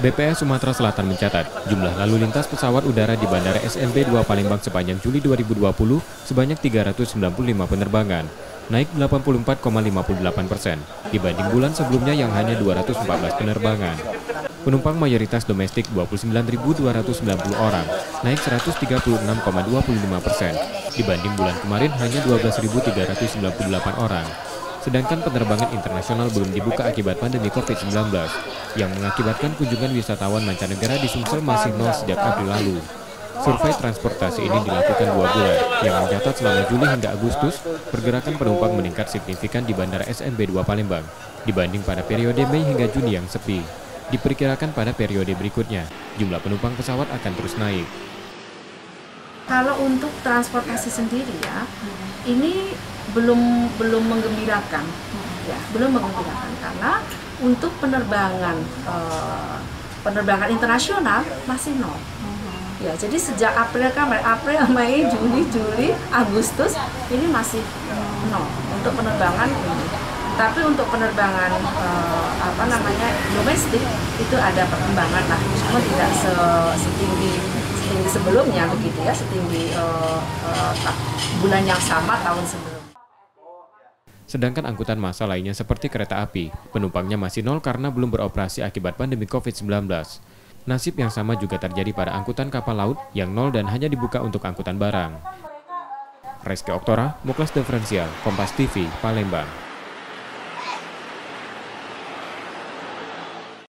BPS Sumatera Selatan mencatat, jumlah lalu lintas pesawat udara di Bandara SNB 2 Palembang sepanjang Juli 2020 sebanyak 395 penerbangan, naik 84,58% dibanding bulan sebelumnya yang hanya 214 penerbangan. Penumpang mayoritas domestik 29.290 orang, naik 136,25% dibanding bulan kemarin hanya 12.398 orang. Sedangkan penerbangan internasional belum dibuka akibat pandemi COVID-19, yang mengakibatkan kunjungan wisatawan mancanegara di Sumsel masih nol sejak April lalu. Survei transportasi ini dilakukan 2 bulan, yang mencatat selama Juli hingga Agustus, pergerakan penumpang meningkat signifikan di Bandara SNB 2 Palembang, dibanding pada periode Mei hingga Juni yang sepi. Diperkirakan pada periode berikutnya, jumlah penumpang pesawat akan terus naik. Kalau untuk transportasi sendiri ya, ini belum menggembirakan, ya belum menggembirakan karena untuk penerbangan internasional masih nol. Ya, jadi sejak April, Mei, Juli, Agustus ini masih nol untuk penerbangan ini. Tapi untuk penerbangan domestik itu ada perkembangan lah, cuma tidak setinggi sebelumnya begitu ya, setinggi bulan yang sama tahun sebelumnya. Sedangkan angkutan massa lainnya seperti kereta api, penumpangnya masih nol karena belum beroperasi akibat pandemi COVID-19. Nasib yang sama juga terjadi pada angkutan kapal laut yang nol dan hanya dibuka untuk angkutan barang. Reski Oktora, Muklas Diferensial, Kompas TV, Palembang.